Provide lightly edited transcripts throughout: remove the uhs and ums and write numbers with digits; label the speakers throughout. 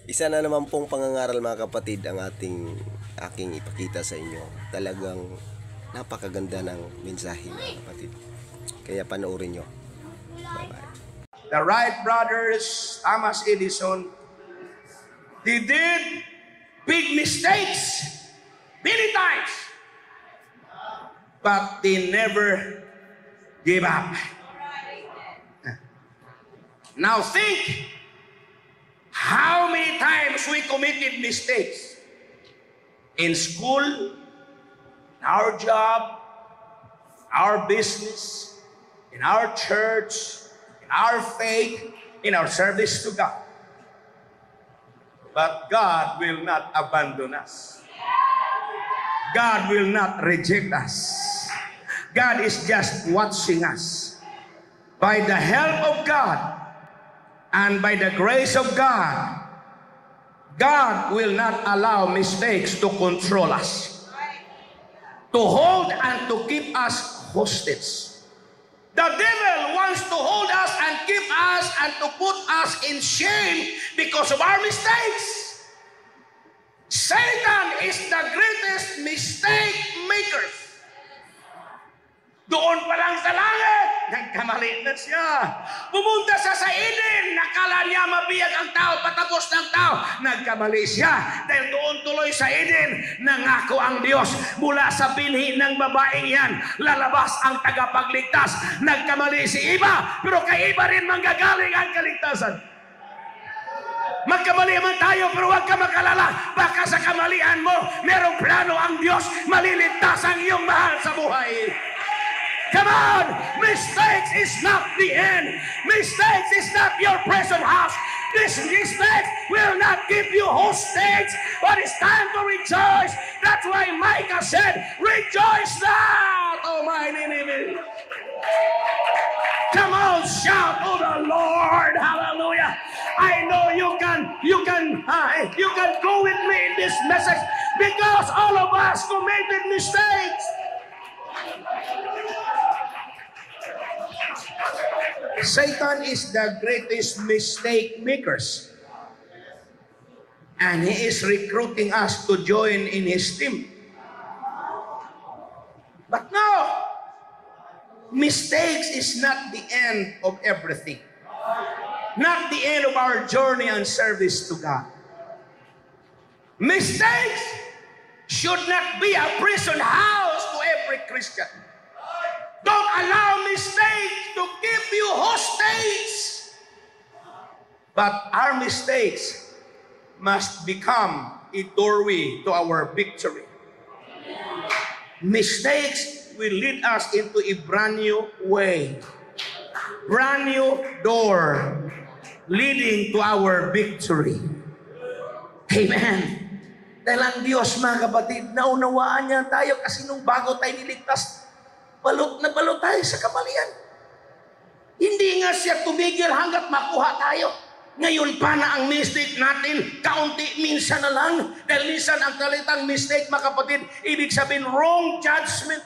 Speaker 1: Isa na naman pong pangangaral mga kapatid ang aking ipakita sa inyo. Talagang napakaganda ng mensahe mga kapatid. Kaya panoorin nyo. Bye-bye.
Speaker 2: The Wright brothers, Thomas Edison, they did big mistakes many times, but they never gave up. Now think how many times we committed mistakes in school, in our job, our business, in our church, in our faith, in our service to God. But God will not abandon us. God will not reject us. God is just watching us. By the help of God and by the grace of God, God will not allow mistakes to control us, to hold and to keep us hostage. The devil wants to hold us and keep us and to put us in shame because of our mistakes. Satan is the greatest mistake maker. Doon pa lang sa langit, nagkamali na siya. Pumunta siya sa Eden, nakala niya mabiyag ang tao, patapos ng tao. Nagkamali siya. Dahil doon tuloy sa Eden, nangako ang Diyos, mula sa binhi ng babaeng yan, lalabas ang tagapagligtas. Nagkamali si Eva, pero kay Eva rin manggagaling ang kaligtasan. Magkamali man tayo, pero huwag ka makalala. Baka sa kamalian mo, merong plano ang Diyos, maliligtas ang iyong mahal sa buhay. Come on! Mistakes is not the end. Mistakes is not your present house. This mistake will not give you hostage, but it's time to rejoice. That's why Micah said, rejoice not, O mine enemy. Come on, shout to the Lord. Hallelujah. I know you can go with me in this message because all of us committed mistakes. Satan is the greatest mistake makers. And he is recruiting us to join in his team. But no, mistakes is not the end of everything. Not the end of our journey and service to God. Mistakes should not be a prison house to every Christian. Don't allow mistakes to keep you hostage. But our mistakes must become a doorway to our victory. Mistakes will lead us into a brand new way, brand new door leading to our victory. Amen. Dahil ang Diyos, mga kapatid, naunawaan niya tayo kasi nung bago tayo niligtas, balot na balot tayo sa kamalian. Hindi nga siya tumigil hanggat makuha tayo. Ngayon pa na ang mistake natin, kaunti minsan na lang. Dahil minsan ang kalitang mistake, mga kapatid, ibig sabihin wrong judgment.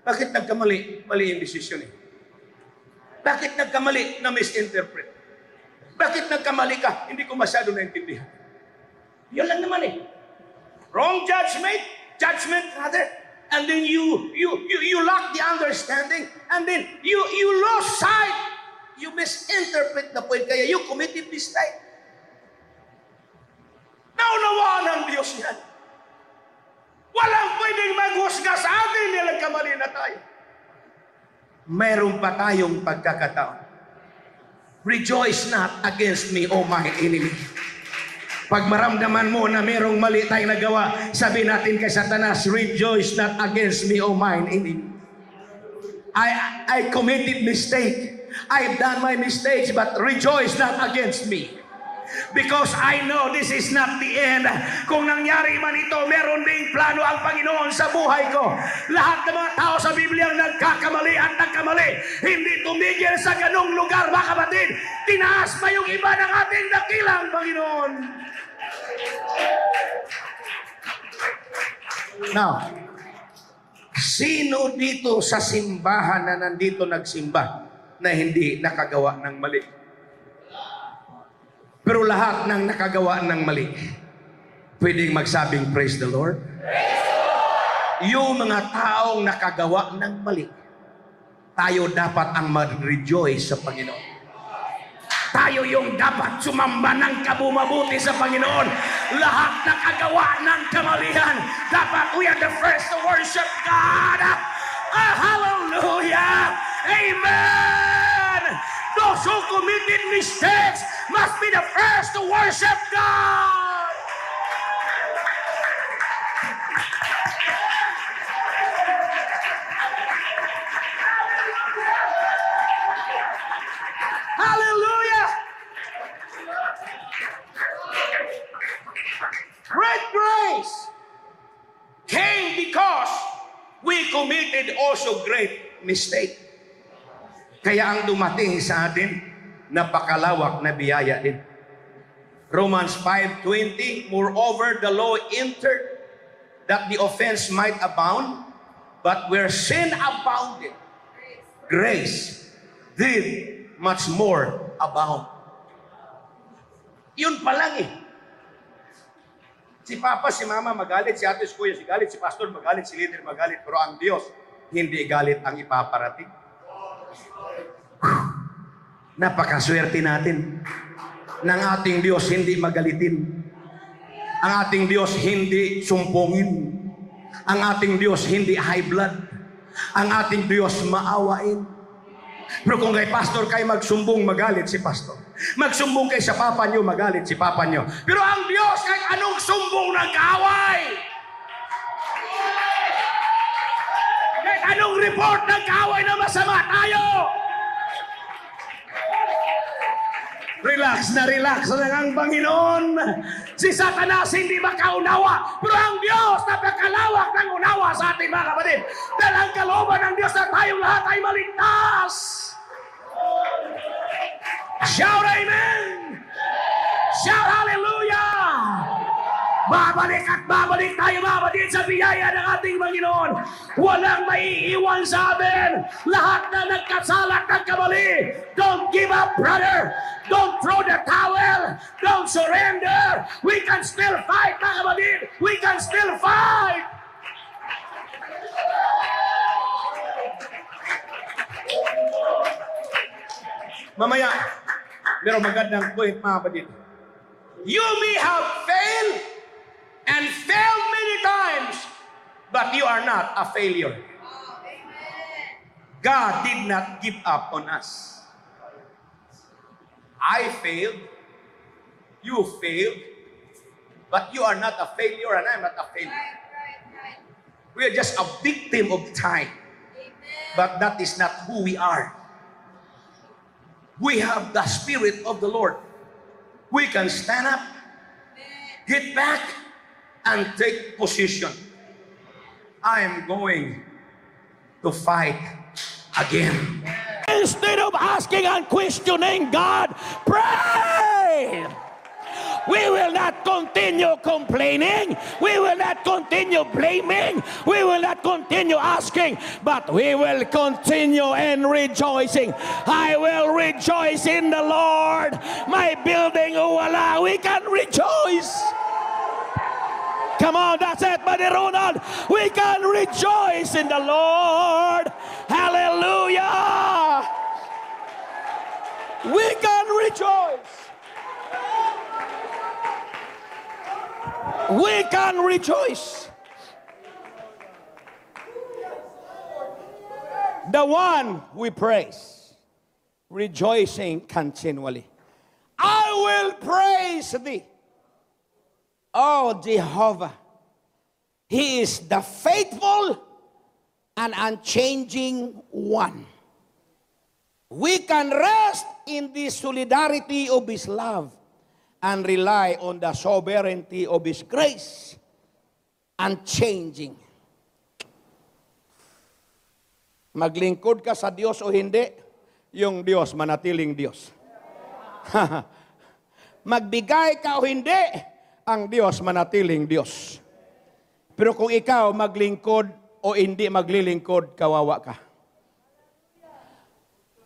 Speaker 2: Bakit nagkamali? Mali yung desisyon eh. Bakit nagkamali na misinterpret? Bakit nagkamali ka? Hindi ko masyado naintindihan. Yun lang naman eh. Wrong judgment rather. And then you lack the understanding, and then you lost sight. You misinterpret the point, kaya you committed mistake. Naunawaan ng Diyos yan. Walang pwedeng maghusga sa atin na nagkamali na tayo. Mayroon pa tayong pagkakataon. Rejoice not against me, O my enemy. Pag maramdaman mo na merong mali tayong nagawa, sabi natin kay Satanas, rejoice not against me, O mine enemy. I committed mistake. I've done my mistakes, but rejoice not against me. Because I know this is not the end. Kung nangyari man ito, meron ding plano ang Panginoon sa buhay ko. Lahat ng mga tao sa Biblia nagkakamali at nagkamali. Hindi tumigil sa ganung lugar, mga kapatid. Tinaas pa yung iba ng ating dakilang Panginoon. Now, sino dito sa simbahan na nandito nagsimba na hindi nakagawa ng mali? Pero lahat ng nakagawa ng mali, pwedeng magsabing, praise the Lord. Yung mga taong nakagawa ng mali, tayo dapat ang mag-rejoice sa Panginoon. Tayo yung dapat sumamba ng kabumabuti sa Panginoon. Lahat nakagawa ng kamalian, dapat we are the first to worship God. Hallelujah! Amen! Those who committed mistakes must be the first to worship God. Hallelujah! Great grace came because we committed also great mistake. Kaya ang dumating sa atin, napakalawak na biyaya din. Romans 5:20, moreover, the law entered that the offense might abound, but where sin abounded, grace did much more abound. Yun pa lang eh. Si Papa, si Mama magalit, si Ate, si Kuya, si galit, si Pastor magalit, si leader magalit, pero ang Diyos, hindi galit ang ipaparating. Napakaswerte natin ng ating Diyos hindi magalitin. Ang ating Diyos hindi sumpungin. Ang ating Diyos hindi high blood. Ang ating Diyos maawain. Pero kung kay pastor kayo magsumbong, magalit si pastor. Magsumbong kay sa papa nyo, magalit si papa nyo. Pero ang Diyos, kahit anong sumbong ng kaaway, kahit anong report ng kaaway na masama, tayo relax na ang Panginoon. Si Satanas hindi makaunawa, pero ang Diyos napakalawak ng unawa sa ating mga kapatid. Dahil ang kalooban ng Diyos na tayong lahat ay maligtas. Shout amen! Shout hallelujah! Babalik at babalik tayo mga kapatid sa biyaya ng ating Panginoon. Walang maiiwan sa atin. Lahat na nagkasalat ng kamali. Don't give up, brother. Don't throw the towel. Don't surrender. We can still fight, mga kapatid. We can still fight. Mamaya, merong magandang point, mga kapatid. You may have failed and failed many times, but you are not a failure. God did not give up on us. I failed, you failed, but you are not a failure and I'm not a failure. We are just a victim of time, but that is not who we are. We have the Spirit of the Lord. We can stand up, get back, and take position. I am going to fight again. Instead of asking and questioning God, pray! We will not continue complaining. We will not continue blaming. We will not continue asking, but we will continue in rejoicing. I will rejoice in the Lord. My building, wala, we can rejoice. Come on, that's it, Buddy Ronald. We can rejoice in the Lord. Hallelujah. We can rejoice. We can rejoice. The one we praise, rejoicing continually. I will praise thee, oh Jehovah. He is the faithful and unchanging one. We can rest in the solidarity of His love and rely on the sovereignty of His grace, unchanging. Maglingkod ka sa Diyos o hindi, yung Diyos manatiling Diyos. Magbigay ka o hindi, ang Diyos manatiling Diyos. Pero kung ikaw maglingkod o hindi maglilingkod, kawawa ka.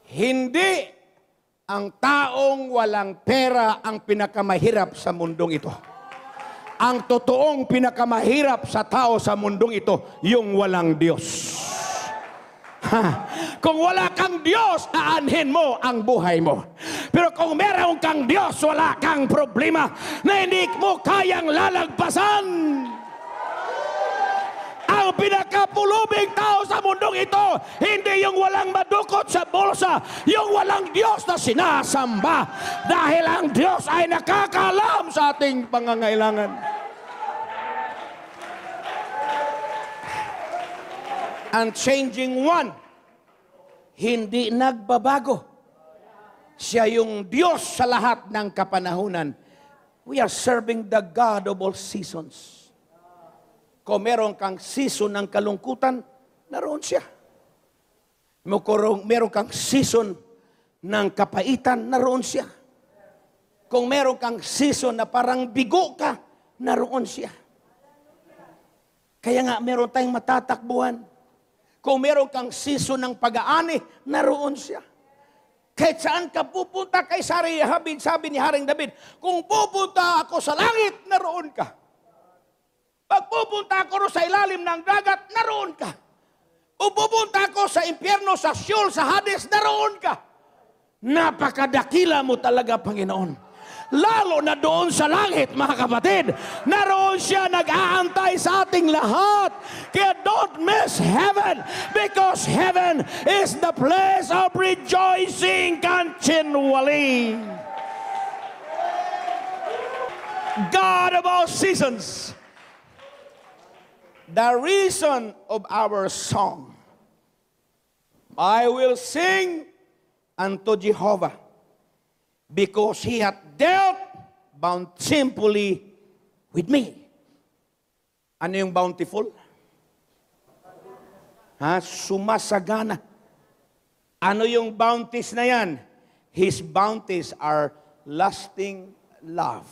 Speaker 2: Hindi ang taong walang pera ang pinakamahirap sa mundong ito. Ang totoong pinakamahirap sa tao sa mundong ito, yung walang Diyos. Kung wala kang Diyos, aanhin mo ang buhay mo. Pero kung meron kang Diyos, wala kang problema na hindi mo kayang lalagpasan. Ang pinakapulubing tao sa mundong ito, hindi yung walang madukot sa bulsa, yung walang Diyos na sinasamba. Dahil ang Diyos ay nakakaalam sa ating pangangailangan. Unchanging one, hindi nagbabago. Siya yung Diyos sa lahat ng kapanahunan. We are serving the God of all seasons. Kung meron kang season ng kalungkutan, naroon siya. Meron kang season ng kapaitan, naroon siya. Kung meron kang season na parang bigo ka, naroon siya. Kaya nga meron tayong matatakbuhan. Kung meron kang season ng pag-aani, naroon siya. Kahit saan ka pupunta kay Sarihabin, sabi ni Haring David, kung pupunta ako sa langit, naroon ka. Pag pupunta ako sa ilalim ng dagat, naroon ka. O pupunta ako sa impyerno, sa Sheol, sa Hades, naroon ka. Napakadakila mo talaga, Panginoon. Lalo na doon sa langit, mga kapatid, naroon siya nag-aantay sa ating lahat. Kaya don't miss heaven, because heaven is the place of rejoicing continually. God of all seasons. The reason of our song, I will sing unto Jehovah, because He hath dealt bountifully with me. Ano yung bountiful? Sumasagana. Ano yung bounties na yan? His bounties are lasting love,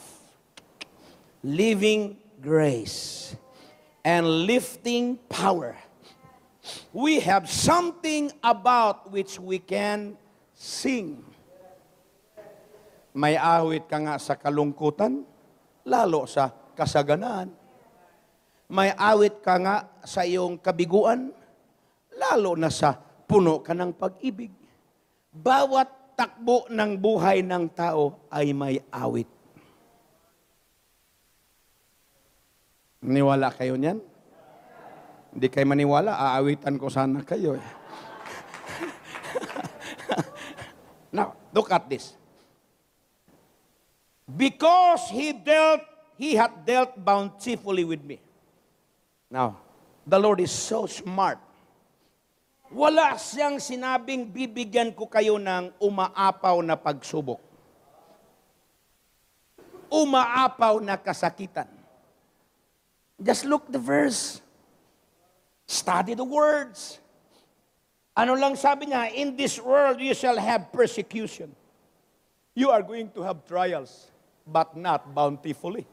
Speaker 2: living grace, and lifting power. We have something about which we can sing. May awit ka nga sa kalungkutan, lalo sa kasaganaan. May awit ka nga sa iyong kabiguan, lalo na sa puno ka ng pag-ibig. Bawat takbo ng buhay ng tao ay may awit. Niwala kayo niyan? Hindi kayo maniwala, aawitan ko sana kayo. Now, look at this. Because He hath dealt bountifully with me. Now, the Lord is so smart. Wala siyang sinabing bibigyan ko kayo ng umaapaw na pagsubok. Umaapaw na kasakitan. Just look the verse. Study the words. Ano lang sabi niya? In this world you shall have persecution. You are going to have trials, but not bountifully.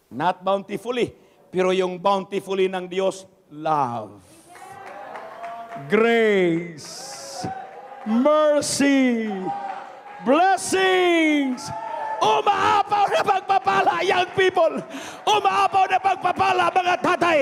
Speaker 2: Not bountifully. Pero yung bountifully ng Diyos, love, grace, mercy, blessings, umaapaw na pagpapala, young people. Umaapaw na pagpapala, mga tatay.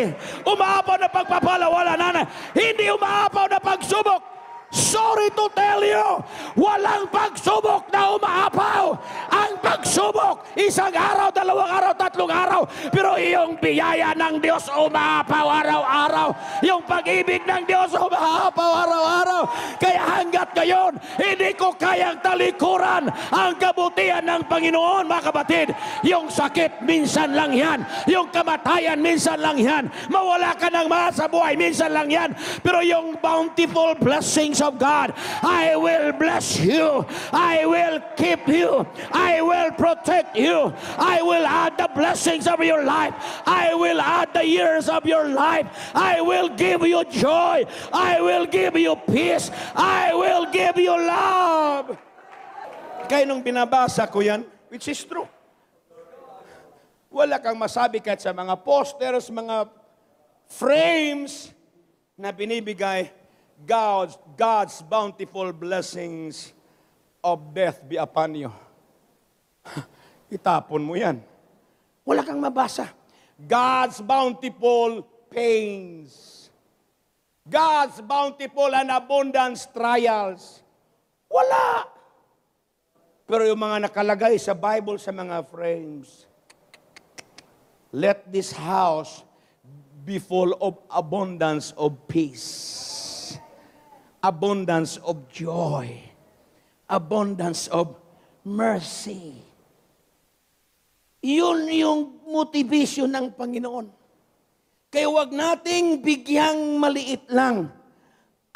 Speaker 2: Umaapaw na pagpapala, wala nanay. Hindi umaapaw na pagsubok. Sorry to tell you, walang pagsubok na umaapaw. Ang pagsubok, isang araw, dalawang araw, tatlong araw. Pero yung biyaya ng Diyos umaapaw araw-araw. Yung pag-ibig ng Diyos umaapaw araw-araw. Kaya hanggat ngayon, hindi ko kayang talikuran ang kabutihan ng Panginoon, mga kapatid. Yung sakit, minsan lang yan. Yung kamatayan, minsan lang yan. Mawala ka ng mahal sa buhay, minsan lang yan. Pero yung bountiful blessings of God, I will bless you. I will keep you. I will protect you. I will add the blessings of your life. I will add the years of your life. I will give you joy. I will give you peace. I will give you love. Kaya nung binabasa ko yan, which is true, wala kang masabi kahit sa mga posters, mga frames na binibigay, God's bountiful blessings
Speaker 3: of death be upon you. Itapon mo yan. Wala kang mabasa. God's bountiful pains. God's bountiful and abundance trials. Wala. Pero yung mga nakalagay sa Bible sa mga frames, let this house be full of abundance of peace, abundance of joy, abundance of mercy. Yun yung motivation ng Panginoon. Kaya wag nating bigyang maliit lang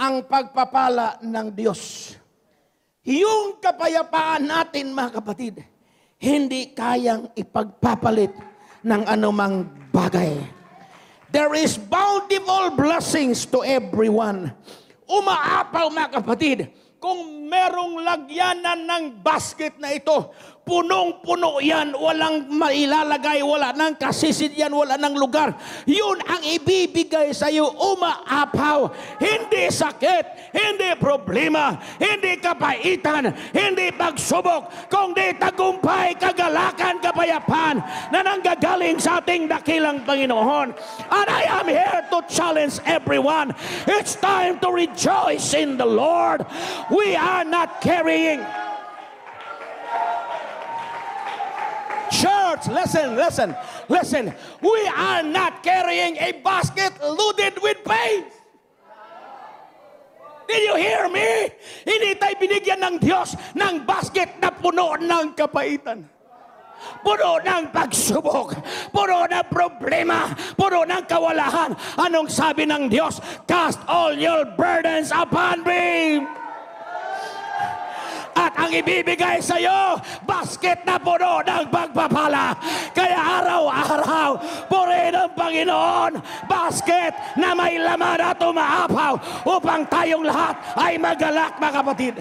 Speaker 3: ang pagpapala ng Diyos. Yung kapayapaan natin, mga kapatid, hindi kayang ipagpapalit ng anumang bagay. There is bountiful blessings to everyone. Umaapaw, mga kapatid, kung merong lagyanan ng basket na ito, punong-puno yan, walang mailalagay, wala nang kasisid yan, wala nang lugar. Yun ang ibibigay sa iyo, umaapaw. Hindi sakit, hindi problema, hindi kapaitan, hindi pagsubok, kundi tagumpay, kagalakan, kapayapaan na nanggagaling sa ating dakilang Panginoon. And I am here to challenge everyone. It's time to rejoice in the Lord. We are not carrying. Church, listen. We are not carrying a basket loaded with pain. Did you hear me? Hindi tayo binigyan ng Diyos ng basket na puno ng kapaitan. Puno ng pagsubok, puno ng problema, puno ng kawalahan. Anong sabi ng Diyos? Cast all your burdens upon me. At ang ibibigay sa iyo, basket na puno ng pagpapala. Kaya araw-araw, purihin ang Panginoon, basket na may laman at umaapaw upang tayong lahat ay magalak, mga kapatid.